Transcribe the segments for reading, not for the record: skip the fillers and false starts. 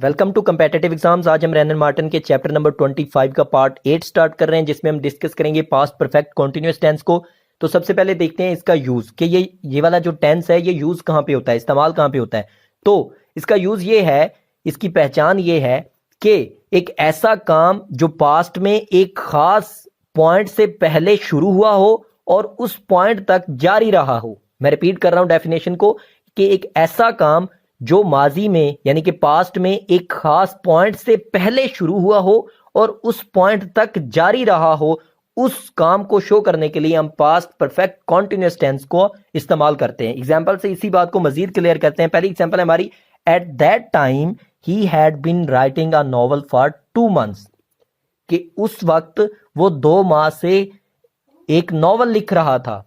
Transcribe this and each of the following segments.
Welcome to competitive exams. आज हम Rhiannon Martin के चैप्टर नंबर 25 का पार्ट 8 स्टार्ट कर रहे हैं, जिसमें हम डिस्कस करेंगे पास्ट परफेक्ट कॉन्टिन्यूअस टेंस को। तो सबसे पहले देखते हैं इसका यूज कि ये वाला जो टेंस है ये यूज कहाँ पे होता है, इस्तेमाल कहाँ पे होता है। तो इसका यूज ये है, इसकी पहचान ये है कि एक ऐसा काम जो पास्ट में एक खास पॉइंट से पहले शुरू हुआ हो और उस पॉइंट तक जारी रहा हो। मैं रिपीट कर रहा हूं डेफिनेशन को कि एक ऐसा काम जो माजी में यानी कि पास्ट में एक खास पॉइंट से पहले शुरू हुआ हो और उस पॉइंट तक जारी रहा हो, उस काम को शो करने के लिए हम पास्ट परफेक्ट कॉन्टिन्यूअस टेंस को इस्तेमाल करते हैं। एग्जांपल से इसी बात को मजीद क्लियर करते हैं। पहली एग्जांपल है हमारी, at that time he had been writing a novel for 2 months, कि उस वक्त वो 2 माह से एक नॉवल लिख रहा था।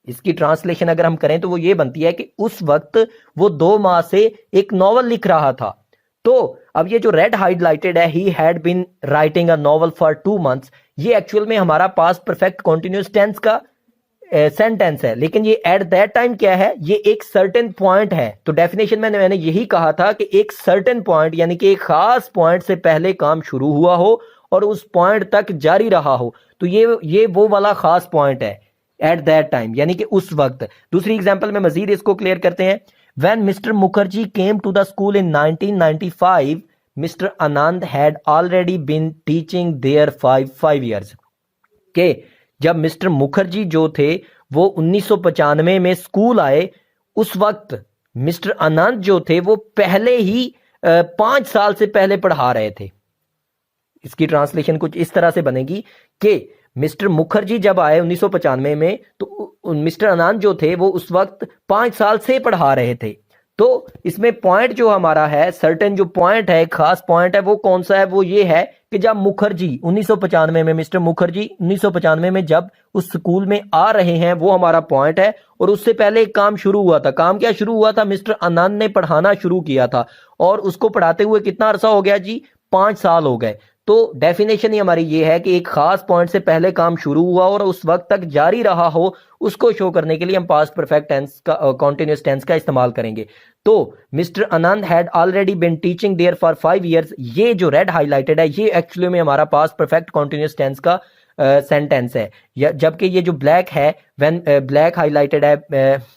इसकी ट्रांसलेशन अगर हम करें तो वो ये बनती है कि उस वक्त वो 2 माह से एक नॉवल लिख रहा था। तो अब ये जो रेड हाइलाइटेड है, he had been writing a novel for 2 months, ये एक्चुअल में हमारा पास्ट परफेक्ट कॉन्टिन्यूअस टेंस का सेंटेंस है। लेकिन ये एट दैट टाइम क्या है, ये एक सर्टेन पॉइंट है। तो डेफिनेशन में मैंने यही कहा था कि एक सर्टेन पॉइंट यानी कि एक खास पॉइंट से पहले काम शुरू हुआ हो और उस पॉइंट तक जारी रहा हो। तो ये वो वाला खास पॉइंट है, एट दैट टाइम यानी कि उस वक्त। दूसरी एग्जांपल में मजीद इसको क्लियर करते हैं। When mister Mukherjee came to the school in 1995, mister Anand had already been teaching there 5 years, के जब मिस्टर मुखर्जी जो थे वो 1995 में स्कूल आए, उस वक्त मिस्टर आनंद जो थे वो पहले ही 5 साल से पहले पढ़ा रहे थे। इसकी ट्रांसलेशन कुछ इस तरह से बनेगी कि मिस्टर मुखर्जी जब आए 1995 में, तो मिस्टर आनंद जो थे वो उस वक्त 5 साल से पढ़ा रहे थे। तो इसमें पॉइंट जो हमारा है, सर्टेन जो पॉइंट है, खास पॉइंट है, वो कौन सा है? वो ये है कि जब मुखर्जी 1995 में, मिस्टर मुखर्जी 1995 में जब उस स्कूल में आ रहे हैं, वो हमारा पॉइंट है। और उससे पहले एक काम शुरू हुआ था। काम क्या शुरू हुआ था? मिस्टर आनंद ने पढ़ाना शुरू किया था और उसको पढ़ाते हुए कितना अरसा हो गया जी? 5 साल हो गए। तो डेफिनेशन ही हमारी ये है कि एक खास पॉइंट से पहले काम शुरू हुआ और उस वक्त तक जारी रहा हो, उसको शो करने के लिए हम पास्ट परफेक्ट टेंस का कॉन्टिन्यूअस टेंस का इस्तेमाल करेंगे। तो mister Anand had already been teaching there for 5 years, ये जो रेड हाइलाइटेड है ये एक्चुअली में हमारा पास्ट परफेक्ट कॉन्टिन्यूअस टेंस का सेंटेंस है। जबकि ये जो ब्लैक है, व्हेन ब्लैक हाइलाइटेड है,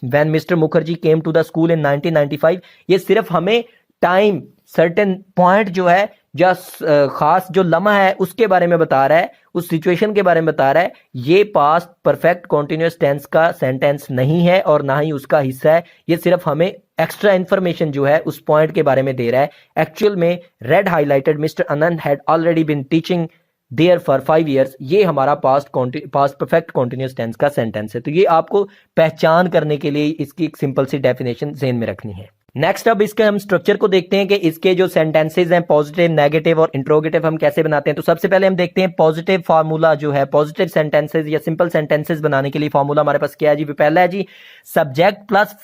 when mister Mukherjee came to the school in 1995, ये सिर्फ हमें टाइम, सर्टेन पॉइंट जो है या खास जो लम्हा है उसके बारे में बता रहा है, उस सिचुएशन के बारे में बता रहा है। ये पास्ट परफेक्ट कॉन्टिन्यूअस टेंस का सेंटेंस नहीं है और ना ही उसका हिस्सा है। ये सिर्फ हमें एक्स्ट्रा इंफॉर्मेशन जो है उस पॉइंट के बारे में दे रहा है। एक्चुअल में red highlighted mister Anand had already been teaching there for 5 years, ये हमारा पास्ट परफेक्ट कॉन्टिन्यूअस टेंस का सेंटेंस है। तो ये आपको पहचान करने के लिए इसकी एक सिंपल सी डेफिनेशन ज़हन में रखनी है। नेक्स्ट अब इसके हम स्ट्रक्चर को देखते हैं कि इसके जो सेंटेंसेज हैं, पॉजिटिव, नेगेटिव और इंट्रोगेटिव, हम कैसे बनाते हैं। तो सबसे पहले हम देखते हैं पॉजिटिव फार्मूला जो है, पॉजिटिव सेंटेंसेज या सिंपल सेंटेंसेज बनाने के लिए फार्मूला हमारे पास क्या है जी? पहला है जी subject plus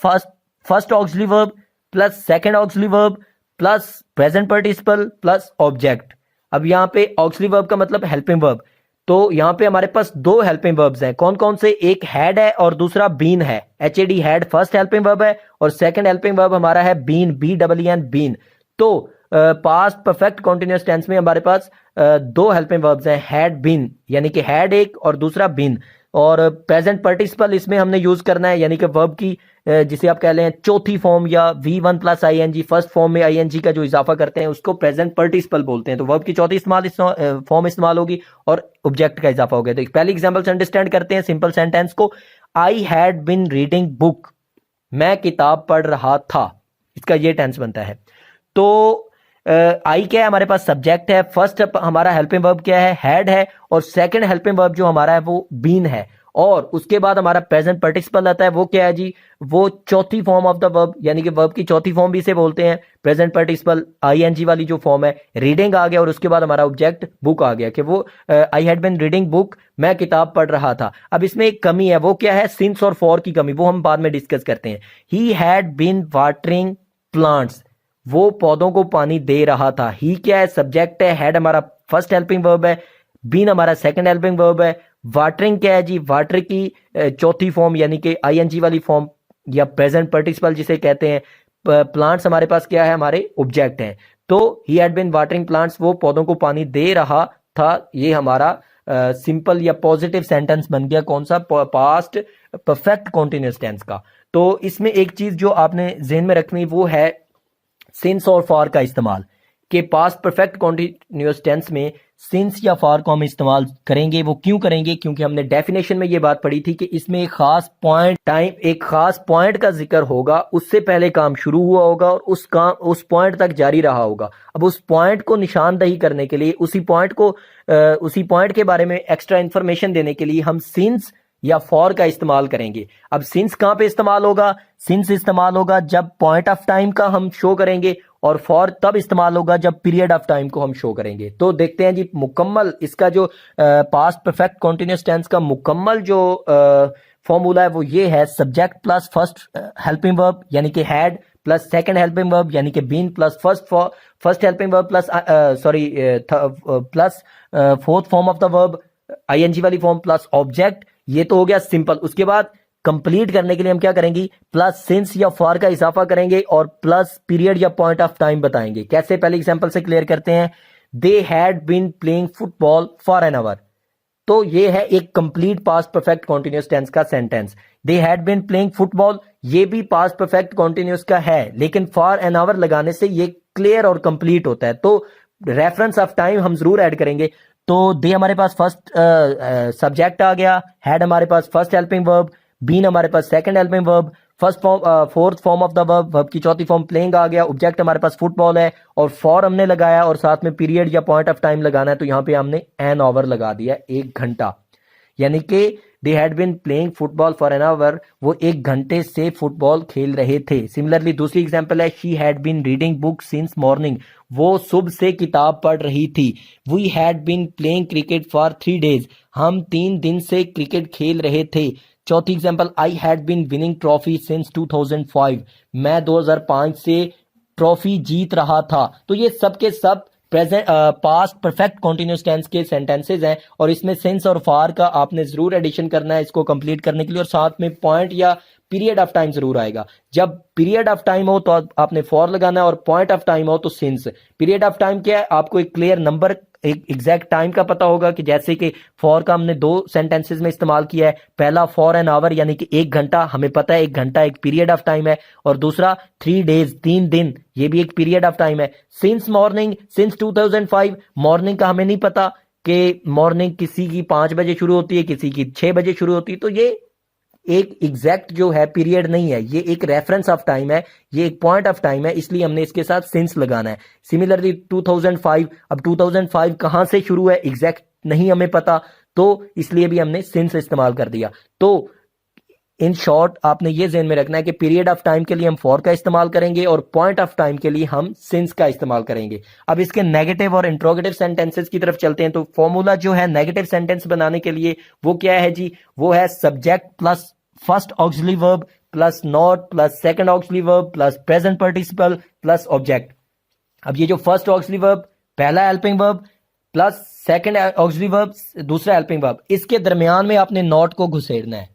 first auxiliary verb plus second auxiliary verb plus present participle plus object. अब यहाँ पे ऑक्सिलरी वर्ब का मतलब हेल्पिंग वर्ब, तो यहाँ पे हमारे पास 2 हेल्पिंग वर्ब्स हैं। कौन कौन से? एक हैड है और दूसरा बीन है। HAD had first helping verb है और सेकंड हेल्पिंग वर्ब हमारा है बीन, BEEN, बीन। तो पास्ट परफेक्ट कॉन्टिन्यूअस टेंस में हमारे पास 2 हेल्पिंग वर्ब्स हैं, हैड, बीन, यानी कि हैड एक और दूसरा बीन। और प्रेजेंट पार्टिसिपल इसमें हमने यूज करना है, यानी कि वर्ब की जिसे आप कह लें चौथी फॉर्म या V1 plus ING, first form में ING का जो इजाफा करते हैं उसको प्रेजेंट पार्टिसिपल बोलते हैं। तो वर्ब की चौथी फॉर्म इस्तेमाल होगी और ऑब्जेक्ट का इजाफा हो गया। तो पहली एग्जांपल से अंडरस्टैंड करते हैं सिंपल सेंटेंस को। I had been reading book, मैं किताब पढ़ रहा था, इसका ये टेंस बनता है। तो आई क्या है? हमारे पास सब्जेक्ट है, फर्स्ट हमारा हेल्पिंग वर्ब क्या है? हैड है, और सेकंड हेल्पिंग वर्ब जो हमारा है वो बीन है, और उसके बाद हमारा प्रेजेंट पार्टिसिपल आता है। वो क्या है जी? वो चौथी फॉर्म ऑफ द वर्ब, यानी कि वर्ब की चौथी फॉर्म भी इसे बोलते हैं, प्रेजेंट पार्टिसिपल ING वाली जो फॉर्म है। रीडिंग आ गया और उसके बाद हमारा ऑब्जेक्ट बुक आ गया कि वो I had been reading book, मैं किताब पढ़ रहा था। अब इसमें एक कमी है, वो क्या है? सिंस और फॉर की कमी, वो हम बाद में डिस्कस करते हैं। He had been watering plants, वो पौधों को पानी दे रहा था। ही क्या है? सब्जेक्ट है, हैड हमारा फर्स्ट हेल्पिंग वर्ब है, बीन हमारा सेकंड हेल्पिंग वर्ब है। वाटरिंग क्या है जी? वाटर की चौथी फॉर्म यानी कि ING वाली फॉर्म या प्रेजेंट पार्टिसिपल जिसे कहते हैं। प्लांट्स हमारे पास क्या है? हमारे ऑब्जेक्ट हैं। तो he had been watering plants, वो पौधों को पानी दे रहा था। ये हमारा सिंपल या पॉजिटिव सेंटेंस बन गया, कौन सा, पास्ट परफेक्ट कॉन्टिन्यूअस टेंस का। तो इसमें एक चीज जो आपने ज़हन में रखनी वो है सिंस और फॉर का इस्तेमाल, कि पास्ट परफेक्ट कॉन्टिन्यूअस टेंस में सिंस या फॉर को हम इस्तेमाल करेंगे। वो क्यों करेंगे? क्योंकि हमने डेफिनेशन में ये बात पढ़ी थी कि इसमें एक खास पॉइंट टाइम, एक खास पॉइंट का जिक्र होगा, उससे पहले काम शुरू हुआ होगा और उस पॉइंट तक जारी रहा होगा। अब उस पॉइंट को निशानदही करने के लिए, उसी पॉइंट के बारे में एक्स्ट्रा इंफॉर्मेशन देने के लिए हम सिंस या फॉर का इस्तेमाल करेंगे। अब सिंस कहां पे इस्तेमाल होगा? सिंस इस्तेमाल होगा जब पॉइंट ऑफ टाइम का हम शो करेंगे, और फॉर तब इस्तेमाल होगा जब पीरियड ऑफ टाइम को हम शो करेंगे। तो देखते हैं जी, मुकम्मल इसका जो पास्ट परफेक्ट कॉन्टिन्यूअस टेंस का मुकम्मल जो फॉर्मूला है वो ये है, subject plus first helping verb यानी कि had, plus second helping verb यानी कि been, plus first helping verb plus fourth form of the verb ING वाली फॉर्म, प्लस ऑब्जेक्ट। ये तो हो गया सिंपल। उसके बाद कंप्लीट करने के लिए हम क्या करेंगे? प्लस सिंस या फॉर का इजाफा करेंगे और प्लस पीरियड या पॉइंट ऑफ टाइम बताएंगे। कैसे? पहले एग्जांपल से क्लियर करते हैं। They had been playing football for an hour. तो ये है एक complete past perfect continuous tense का sentence. They had been playing football, ये भी पास्ट परफेक्ट कॉन्टिन्यूअस का है, लेकिन फॉर एन आवर लगाने से ये क्लियर और कंप्लीट होता है। तो रेफरेंस ऑफ टाइम हम जरूर ऐड करेंगे। तो दे हमारे पास फर्स्ट सब्जेक्ट आ गया, हैड हमारे पास फर्स्ट हेल्पिंग वर्ब, बीन हमारे पास second helping verb, fourth form of the verb की चौथी फॉर्म प्लेइंग आ गया, ऑब्जेक्ट हमारे पास फुटबॉल है, और फॉर हमने लगाया और साथ में पीरियड या पॉइंट ऑफ टाइम लगाना है, तो यहां पे हमने एन आवर लगा दिया, 1 घंटा। यानी कि they had been playing football for an hour, वो 1 घंटे से फुटबॉल खेल रहे थे। सिमिलरली दूसरी एग्जांपल है, she had been reading book since morning, वो सुबह से किताब पढ़ रही थी। We had been playing cricket for 3 days, हम 3 दिन से क्रिकेट खेल रहे थे। चौथी example, I had been winning trophy since 2005, मैं 2005 से ट्रॉफी जीत रहा था। तो ये सब के सब present past perfect continuous tense के सेंटेंसेज हैं, और इसमें सिंस और फॉर का आपने जरूर एडिशन करना है इसको कंप्लीट करने के लिए, और साथ में पॉइंट या पीरियड ऑफ टाइम जरूर आएगा। जब पीरियड ऑफ टाइम हो तो आपने फॉर लगाना है, और पॉइंट ऑफ टाइम हो तो सिंस। पीरियड ऑफ टाइम क्या है? आपको एक क्लियर नंबर, एक एग्जैक्ट टाइम का पता होगा, कि जैसे कि फॉर का हमने 2 सेंटेंसेस में इस्तेमाल किया है। पहला फॉर एन आवर यानी कि 1 घंटा, हमें पता है 1 घंटा एक पीरियड ऑफ टाइम है, और दूसरा 3 डेज 3 दिन, ये भी एक पीरियड ऑफ टाइम है। सिंस मॉर्निंग, सिंस 2005, मॉर्निंग का हमें नहीं पता कि मॉर्निंग किसी की 5 बजे शुरू होती है, किसी की 6 बजे शुरू होती है। तो ये एक एग्जैक्ट जो है पीरियड नहीं है, ये एक रेफरेंस ऑफ टाइम है, ये एक पॉइंट ऑफ टाइम है, इसलिए हमने इसके साथ सिंस लगाना है। सिमिलरली 2005, अब 2005 कहां से शुरू है एग्जैक्ट नहीं हमें पता, तो इसलिए भी हमने सिंस इस्तेमाल कर दिया। तो इन शॉर्ट आपने ये ध्यान में रखना है कि पीरियड ऑफ टाइम के लिए हम फॉर का इस्तेमाल करेंगे, और पॉइंट ऑफ टाइम के लिए हम सिंस का इस्तेमाल करेंगे। अब इसके नेगेटिव और इंट्रोगेटिव सेंटेंसेस की तरफ चलते हैं। तो फॉर्मूला जो है नेगेटिव सेंटेंस बनाने के लिए वो क्या है जी? वो है subject plus first auxiliary verb plus not plus second auxiliary verb plus present participle plus object. अब ये जो फर्स्ट ऑक्सिलरी वर्ब, पहला helping verb, plus second auxiliary verb, दूसरा हेल्पिंग वर्ब, इसके दरमियान में आपने नॉट को घुसेड़ना है।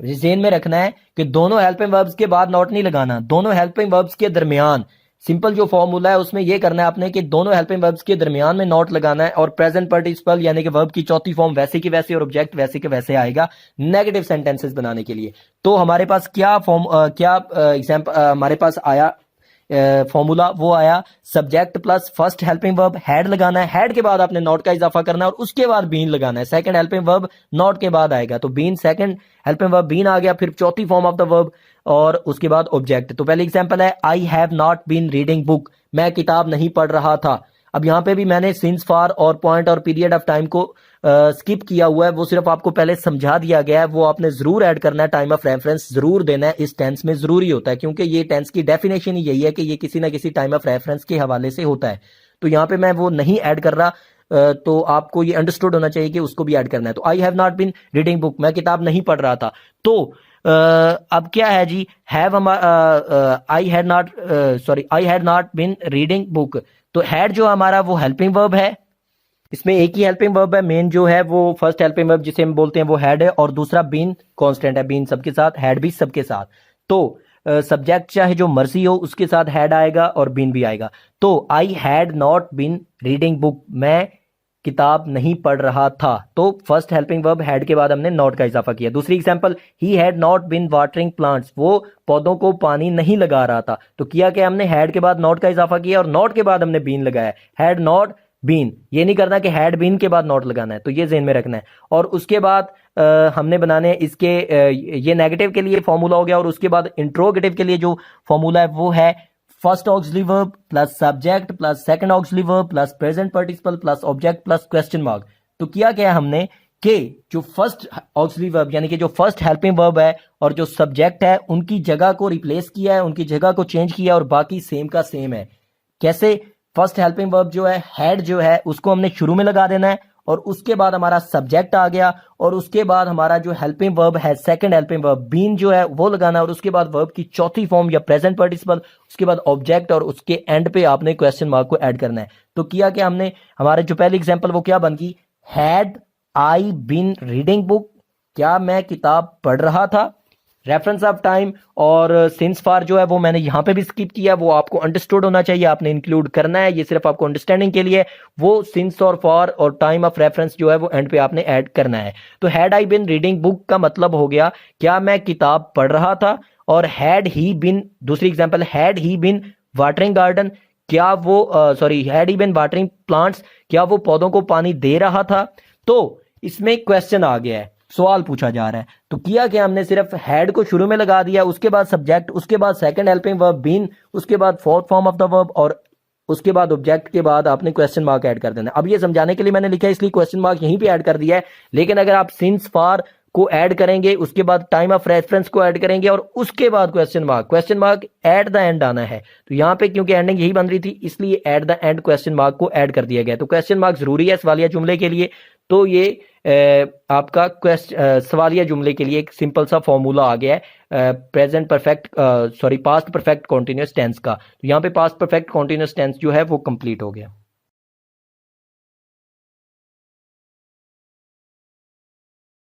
ज़हन में रखना है कि दोनों हेल्पिंग वर्ब्स के बाद नॉट नहीं लगाना, दोनों हेल्पिंग वर्ब्स के दरमियान। सिंपल जो फॉर्मूला है उसमें यह करना है आपने कि दोनों हेल्पिंग वर्ब्स के दरमियान में नॉट लगाना है, और प्रेजेंट पार्टिसिपल यानी कि वर्ब की चौथी फॉर्म वैसे की वैसे और ऑब्जेक्ट वैसे के वैसे आएगा नेगेटिव सेंटेंसेस बनाने के लिए। तो हमारे पास क्या एग्जांपल हमारे पास आया फॉर्मूला, वो आया subject plus first helping verb, had लगाना है, हैड के बाद आपने नॉट का इजाफा करना है, और उसके बाद बीन लगाना है। सेकंड हेल्पिंग वर्ब नॉट के बाद आएगा, तो been, second helping verb been आ गया, फिर चौथी फॉर्म ऑफ द वर्ब, और उसके बाद ऑब्जेक्ट। तो पहली एग्जांपल है, I have not been reading book, मैं किताब नहीं पढ़ रहा था। अब यहां पे भी मैंने सिंस फॉर और पॉइंट और पीरियड ऑफ टाइम को स्किप किया हुआ है, वो सिर्फ आपको पहले समझा दिया गया है, वो आपने जरूर ऐड करना है, टाइम ऑफ रेफरेंस जरूर देना है, इस टेंस में जरूरी होता है, क्योंकि ये टेंस की डेफिनेशन ही यही है कि ये किसी ना किसी टाइम ऑफ रेफरेंस के हवाले से होता है। तो यहाँ पे मैं वो नहीं ऐड कर रहा, तो आपको ये अंडरस्टूड होना चाहिए कि उसको भी ऐड करना है। तो I have not been reading book, मैं किताब नहीं पढ़ रहा था। तो अब क्या है जी, have I had not been reading book, तो हैड जो हमारा वो हेल्पिंग वर्ब है, इसमें एक ही हेल्पिंग वर्ब है, मेन जो है वो फर्स्ट हेल्पिंग वर्ब जिसे हम बोलते हैं वो हैड है, और दूसरा बीन कांस्टेंट है, बीन सबके साथ, हैड भी सबके साथ। तो सब्जेक्ट चाहे जो मर्जी हो उसके साथ हैड आएगा और बीन भी आएगा। तो I had not been reading book, मैं किताब नहीं पढ़ रहा था, तो फर्स्ट हेल्पिंग वर्ब हैड के बाद हमने नॉट का इजाफा किया। दूसरी example, he had not been watering plants, वो पौधों को पानी नहीं लगा रहा था, तो किया कि हमने हैड के बाद नॉट का इजाफा किया और नॉट के बाद हमने बीन लगाया। हैड नॉट बीन, ये नहीं करना कि हैड बीन के बाद नॉट लगाना है, तो ये ज़हन में रखना है। और उसके बाद हमने बनाने हैं इसके ये नेगेटिव के लिए फॉर्मूला हो गया, और उसके बाद इंट्रोगेटिव के लिए जो फॉर्मूला है वो है first auxiliary verb plus subject plus second auxiliary verb plus present participle plus object plus question mark. तो किया क्या हमने कि जो फर्स्ट ऑक्सिलरी वर्ब यानी कि जो फर्स्ट हेल्पिंग वर्ब है और जो सब्जेक्ट है उनकी जगह को रिप्लेस किया है, उनकी जगह को चेंज किया और बाकी सेम का सेम है। कैसे? फर्स्ट हेल्पिंग वर्ब जो है हैड जो है उसको हमने शुरू में लगा देना है, और उसके बाद हमारा सब्जेक्ट आ गया, और उसके बाद हमारा जो हेल्पिंग वर्ब है सेकंड हेल्पिंग वर्ब बीन जो है वो लगाना, और उसके बाद वर्ब की चौथी फॉर्म या प्रेजेंट पार्टिसिपल, उसके बाद ऑब्जेक्ट, और उसके एंड पे आपने क्वेश्चन मार्क को ऐड करना है। तो किया कि हमने हमारे जो पहली एग्जांपल वो क्या बन गई, had I been reading book, क्या मैं किताब पढ़ रहा था। रेफरेंस ऑफ टाइम और सिंस फॉर जो है वो मैंने यहाँ पे भी स्किप किया, वो आपको अंडरस्टूड होना चाहिए, आपने इंक्लूड करना है, ये सिर्फ आपको अंडरस्टैंडिंग के लिए। वो सिंस और फॉर और टाइम ऑफ रेफरेंस जो है वो एंड पे आपने ऐड करना है। तो had I been reading book का मतलब हो गया क्या मैं किताब पढ़ रहा था, और हैड ही बिन, दूसरी example, had he been watering garden, क्या वो had he been watering plants, क्या वो पौधों को पानी दे रहा था। तो इसमें क्वेश्चन आ गया है, सवाल पूछा जा रहा है। तो किया कि हमने सिर्फ हैड को शुरू में लगा दिया, उसके बाद सब्जेक्ट, उसके बाद सेकंड हेल्पिंग वर्ब बीन, उसके बाद fourth form of the verb, और उसके बाद ऑब्जेक्ट के बाद आपने क्वेश्चन मार्क ऐड कर देना। अब ये समझाने के लिए मैंने लिखा है इसलिए क्वेश्चन मार्क यहीं पे ऐड कर दिया है, लेकिन अगर आप सिंस फॉर को ऐड करेंगे, उसके बाद टाइम ऑफ रेफरेंस को ऐड करेंगे और उसके बाद question mark at the end आना है। तो यहाँ पे क्योंकि एंडिंग यही बन रही थी इसलिए at the end question mark को ऐड कर दिया गया। तो क्वेश्चन मार्क जरूरी है सवालिया जुमले के लिए। तो ये आपका सवालिया जुमले के लिए एक सिंपल सा फॉर्मूला आ गया है पास्ट परफेक्ट कॉन्टिन्यूअस टेंस का। तो यहाँ पे पास्ट परफेक्ट कॉन्टिन्यूअस टेंस जो है वो कंप्लीट हो गया।